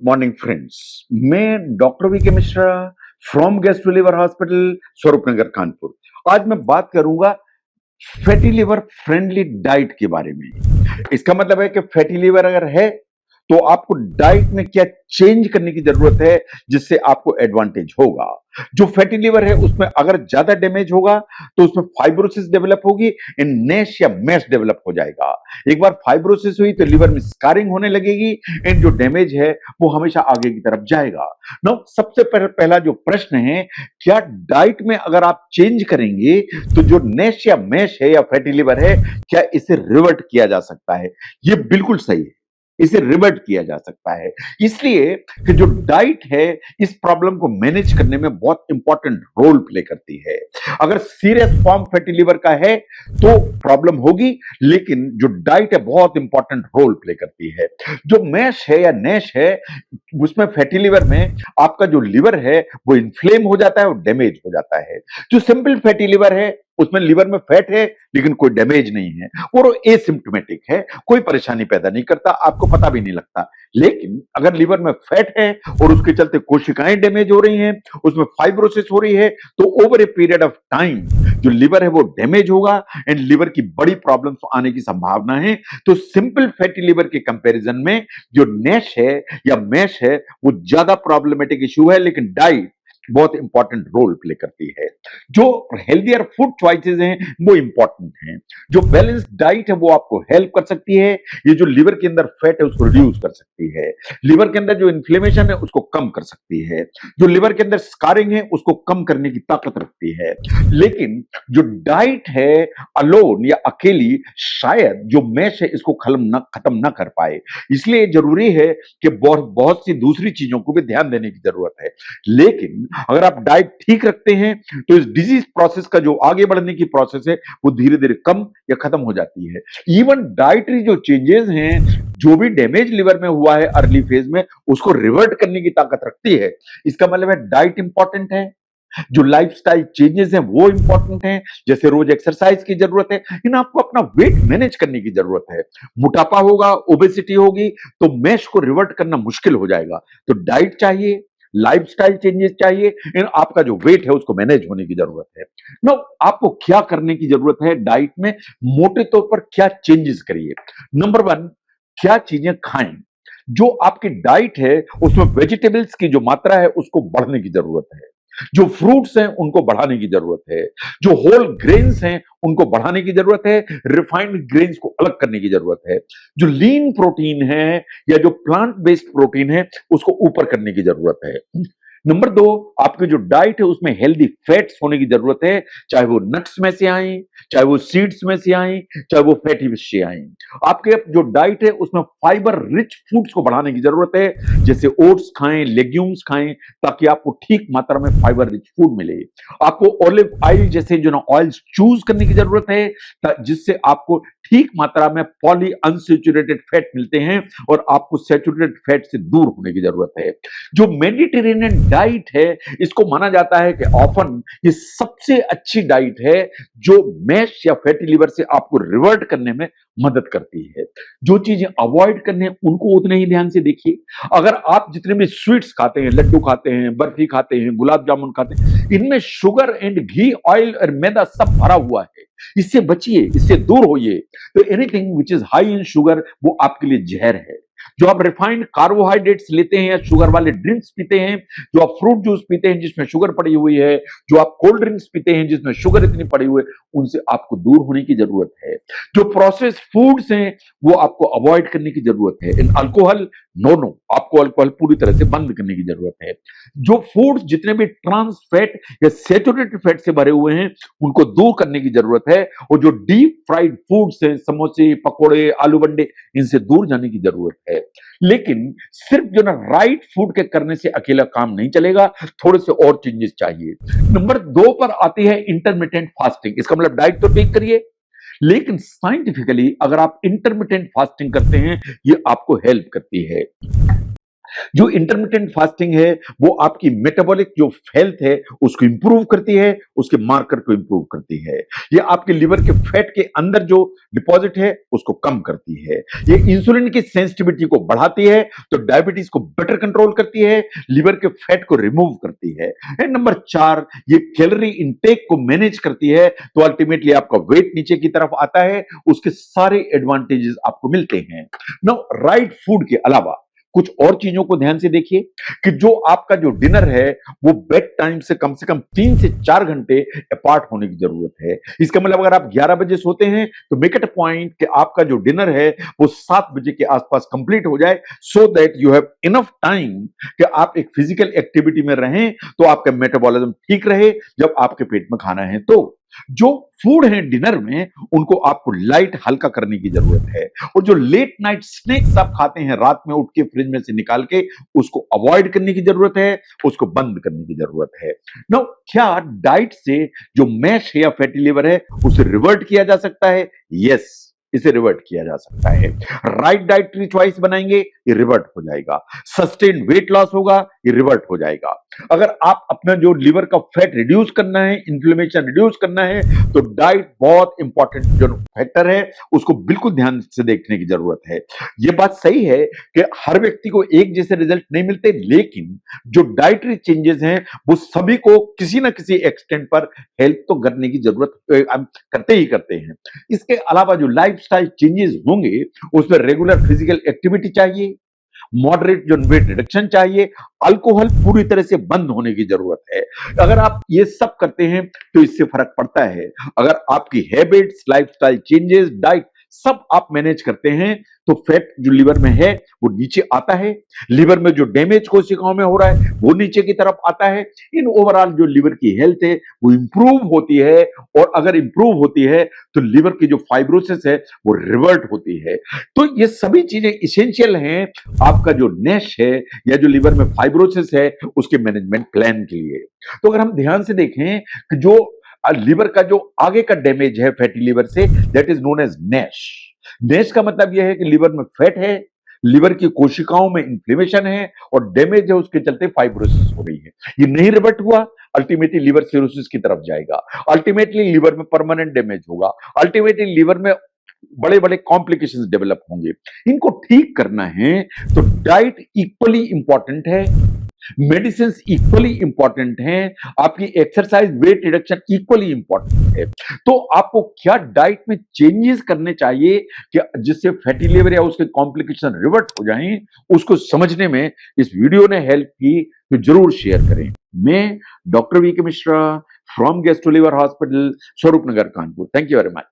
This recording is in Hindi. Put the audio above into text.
Morning friends. मैं doctor V K Mishra from guest liver hospital Swaroopnagar Kanpur. आज मैं बात करूंगा फैटी लिवर फ्रेंडली डाइट के बारे में। इसका मतलब है कि फैटी लिवर अगर है तो आपको डाइट में क्या चेंज करने की जरूरत है जिससे आपको एडवांटेज होगा। जो फैटी लिवर है उसमें अगर ज्यादा डैमेज होगा तो उसमें फाइब्रोसिस डेवलप होगी, इन नेश या मैश डेवलप हो जाएगा। एक बार फाइब्रोसिस हुई तो लिवर में स्कारिंग होने लगेगी, इन जो डैमेज है वो हमेशा आगे की तरफ जाएगा। नो, सबसे पहला जो प्रश्न है, क्या डाइट में अगर आप चेंज करेंगे तो जो नेश या मैश है या फैटी लिवर है, क्या इसे रिवर्ट किया जा सकता है? ये बिल्कुल सही है, इसे रिवर्ट किया जा सकता है। इसलिए कि जो डाइट है इस प्रॉब्लम को मैनेज करने में बहुत इंपॉर्टेंट रोल प्ले करती है। अगर सीरियस फॉर्म फैटी लिवर का है तो प्रॉब्लम होगी, लेकिन जो डाइट है बहुत इंपॉर्टेंट रोल प्ले करती है। जो मैश है या नैश है उसमें फैटी लिवर में आपका जो लिवर है वो इन्फ्लेम हो जाता है और डैमेज हो जाता है। जो सिंपल फैटी लिवर है उसमें लिवर में फैट है लेकिन कोई डैमेज नहीं है और वो एसिम्प्टोमेटिक है, कोई परेशानी पैदा नहीं करता, आपको पता भी नहीं लगता। लेकिन अगर लिवर में फैट है और उसके चलते कोशिकाएं डैमेज हो रही हैं, उसमें फाइब्रोसिस हो रही है, तो over a period of time जो लिवर है वो डैमेज होगा एंड लिवर की बड़ी प्रॉब्लम्स आने की संभावना है। तो सिंपल फैटी लिवर के कंपैरिजन में जो नैश है या मैश है वो ज्यादा प्रॉब्लमेटिक इश्यू है, लेकिन डाइट बहुत इंपॉर्टेंट रोल प्ले करती है। जो हेल्दियर फूड चॉइसेस हैं वो इंपॉर्टेंट हैं। जो बैलेंस डाइट है वो आपको हेल्प कर सकती है। ये जो लिवर के अंदर फैट है उसको रिड्यूस कर सकती है, लिवर के अंदर जो इन्फ्लेमेशन है उसको कम कर सकती है, जो लिवर के अंदर स्कारिंग है उसको कम करने की ताकत रखती है। लेकिन जो डाइट है अलोन या अकेली शायद जो मैश है इसको खत्म ना कर पाए। इसलिए जरूरी है कि बहुत बहुत सी दूसरी चीजों को भी ध्यान देने की जरूरत है। लेकिन अगर आप डाइट ठीक रखते हैं तो इस डिजीज प्रोसेस का जो आगे बढ़ने की प्रोसेस है वो धीरे धीरे कम या खत्म हो जाती है। इवन डाइटरी जो चेंजेस हैं, जो भी डैमेज लिवर में हुआ है अर्ली फेज में, उसको रिवर्ट करने की ताकत रखती है। इसका मतलब है डाइट इंपॉर्टेंट है, जो लाइफस्टाइल चेंजेस हैं वो इंपॉर्टेंट हैं, जैसे रोज एक्सरसाइज की जरूरत है, इन आपको अपना वेट मैनेज करने की जरूरत है। मोटापा होगा, ओबेसिटी होगी तो मैश को रिवर्ट करना मुश्किल हो जाएगा। तो डाइट चाहिए, लाइफस्टाइल चेंजेस चाहिए, इन आपका जो वेट है उसको मैनेज होने की जरूरत है। नो, आपको क्या करने की जरूरत है डाइट में, मोटे तौर पर क्या चेंजेस करिए। नंबर वन, क्या चीजें खाएं। जो आपकी डाइट है उसमें वेजिटेबल्स की जो मात्रा है उसको बढ़ने की जरूरत है, जो फ्रूट्स हैं उनको बढ़ाने की जरूरत है, जो होल ग्रेन्स हैं उनको बढ़ाने की जरूरत है, रिफाइंड ग्रेन्स को अलग करने की जरूरत है, जो लीन प्रोटीन है या जो प्लांट बेस्ड प्रोटीन है उसको ऊपर करने की जरूरत है। नंबर दो, आपकी जो डाइट है उसमें हेल्दी फैट्स होने की जरूरत है, चाहे वो नट्स में से आए, चाहे वो सीड्स में से आए, चाहे वो फैटी फिश से आए। आपके जो डाइट है उसमें फाइबर रिच फूड्स को बढ़ाने की जरूरत है, जैसे ओट्स खाएं, लेग्यूम्स खाएं, ताकि आपको ठीक मात्रा में फाइबर रिच फूड मिले। आपको ऑलिव ऑयल जैसे जो ना ऑयल्स चूज करने की जरूरत है, जिससे आपको ठीक मात्रा में पॉली अनसेचुरेटेड फैट मिलते हैं और आपको सैचुरेटेड फैट से दूर होने की जरूरत है। जो मेडिटेरेनियन डाइट है इसको माना जाता है कि ऑफन ये सबसे अच्छी डाइट है जो मैश या फैटी लिवर से आपको रिवर्ट करने में मदद करती है। जो चीजें अवॉइड करने उनको उतने ही ध्यान से देखिए। अगर आप जितने भी स्वीट्स खाते हैं, लड्डू खाते हैं, बर्फी खाते हैं, गुलाब जामुन खाते हैं, इनमें शुगर एंड घी, ऑयल और मैदा सब भरा हुआ है, इससे बचिए, इससे दूर होइए। तो anything which is high in sugar वो आपके लिए जहर है। जो आप रिफाइंड कार्बोहाइड्रेट्स लेते हैं या शुगर वाले ड्रिंक्स पीते हैं, जो आप फ्रूट जूस पीते हैं जिसमें शुगर पड़ी हुई है, जो आप कोल्ड ड्रिंक्स पीते हैं जिसमें शुगर इतनी पड़ी हुई है, उनसे आपको दूर होने की जरूरत है। जो प्रोसेस्ड फूड्स हैं वो आपको अवॉइड करने की जरूरत है। इन अल्कोहल, नो, आपको अल्कोहल पूरी तरह से बंद करने की जरूरत है। जो फूड्स जितने भी ट्रांस फैट या सैचुरेटेड फैट से भरे हुए हैं उनको दूर करने की जरूरत है, और जो डीप फ्राइड फूड्स हैं, समोसे, पकोड़े, आलू बंडे, इनसे दूर जाने की जरूरत है। लेकिन सिर्फ जो ना राइट फूड के करने से अकेला काम नहीं चलेगा, थोड़े से और चेंजेस चाहिए। नंबर दो पर आती है इंटरमिटेंट फास्टिंग। इसका मतलब डाइट तो ठीक करिए, लेकिन साइंटिफिकली अगर आप इंटरमिटेंट फास्टिंग करते हैं ये आपको हेल्प करती है। जो इंटरमिटेंट फास्टिंग है वो आपकी मेटाबॉलिक जो हेल्थ है उसको इंप्रूव करती है, उसके मार्कर को इंप्रूव करती है। ये आपके लिवर के फैट के अंदर जो डिपॉजिट है उसको कम करती है। ये इंसुलिन की सेंसिटिविटी को बढ़ाती है, तो डायबिटीज को बेटर कंट्रोल करती है, लिवर के फैट को रिमूव करती है। एंड नंबर 4, ये कैलोरी इनटेक को मैनेज करती है, तो अल्टीमेटली आपका वेट नीचे की तरफ आता है, उसके सारे एडवांटेजेस आपको मिलते हैं। नाउ राइट फूड के अलावा कुछ और चीजों को ध्यान से देखिए कि जो आपका जो डिनर है वो बेड टाइम से कम 3 से 4 घंटे अपार्ट होने की जरूरत है। इसका मतलब अगर आप 11 बजे सोते हैं तो मेक इट अ पॉइंट कि आपका जो डिनर है वो 7 बजे के आसपास कंप्लीट हो जाए, so that you have enough time कि आप एक फिजिकल एक्टिविटी में रहें, तो आपका मेटाबॉलिज्म ठीक रहे जब आपके पेट में खाना है। तो जो फूड है डिनर में उनको आपको लाइट हल्का करने की जरूरत है, और जो लेट नाइट स्नैक्स आप खाते हैं रात में उठ के फ्रिज में से निकाल के, उसको अवॉइड करने की जरूरत है, उसको बंद करने की जरूरत है। नाउ क्या डाइट से जो मैश है या फैटी लिवर है उसे रिवर्ट किया जा सकता है? यस, इसे रिवर्ट किया जा सकता है। राइट डाइटरी चॉइस बनाएंगे, ये रिवर्ट हो जाएगा। सस्टेन वेट लॉस होगा, ये रिवर्ट हो जाएगा। अगर आप अपना जो लिवर का फैट रिड्यूस करना है, इन्फ्लेमेशन रिड्यूस करना है, तो डाइट बहुत इंपॉर्टेंट जो फैक्टर है उसको बिल्कुल ध्यान से देखने की जरूरत है। ये बात सही है कि हर व्यक्ति को एक जैसे रिजल्ट नहीं मिलते, लेकिन जो डाइटरी चेंजेस हैं वो सभी को किसी ना किसी एक्सटेंट पर हेल्प तो करने की जरूरत करते ही करते हैं। इसके अलावा जो लाइफस्टाइल चेंजेस होंगे उसमें रेगुलर फिजिकल एक्टिविटी चाहिए, मॉडरेट जो वेट रिडक्शन चाहिए, अल्कोहल पूरी तरह से बंद होने की जरूरत है। अगर आप ये सब करते हैं तो इससे फर्क पड़ता है। अगर आपकी हैबिट्स, लाइफस्टाइल चेंजेस, डाइट सब आप मैनेज करते हैं तो फैट जो लिवर में है वो नीचे आता है, लिवर में जो डैमेज कोशिकाओं में हो रहा है वो नीचे की तरफ आता है। इन ओवरऑल जो लिवर की हेल्थ है वो इंप्रूव होती है, और अगर इंप्रूव होती है तो लिवर की जो फाइब्रोसिस है वो रिवर्ट होती है। तो ये सभी चीजें इसेंशियल हैं आपका जो नैश है या जो लिवर में फाइब्रोसिस है उसके मैनेजमेंट प्लान के लिए। तो अगर हम ध्यान से देखें कि जो लिवर का जो आगे का डैमेज है फैटी लिवर से, that is known as NASH. NASH का मतलब यह है कि लिवर में फैट है, लिवर की कोशिकाओं में इंफ्लेमेशन है और डैमेज है, उसके चलते फाइब्रोसिस हो रही है। ये नहीं रिवर्ट हुआ, अल्टीमेटली लिवर सिरोसिस की तरफ जाएगा, अल्टीमेटली लिवर में परमानेंट डैमेज होगा, अल्टीमेटली लिवर में बड़े बड़े कॉम्प्लिकेशंस डेवलप होंगे। इनको ठीक करना है तो डाइट इक्वली इंपॉर्टेंट है, मेडिसिन इक्वली इंपॉर्टेंट हैं, आपकी exercise, weight reduction equally important है। तो आपको क्या डाइट में चेंजेस करने चाहिए कि जिससे फैटी लिवर या उसके कॉम्प्लिकेशन रिवर्ट हो जाएं, उसको समझने में इस वीडियो ने हेल्प की, तो जरूर शेयर करें। मैं doctor V K Mishra from gastro liver hospital, Swaroop Nagar, Kanpur. Thank you very much.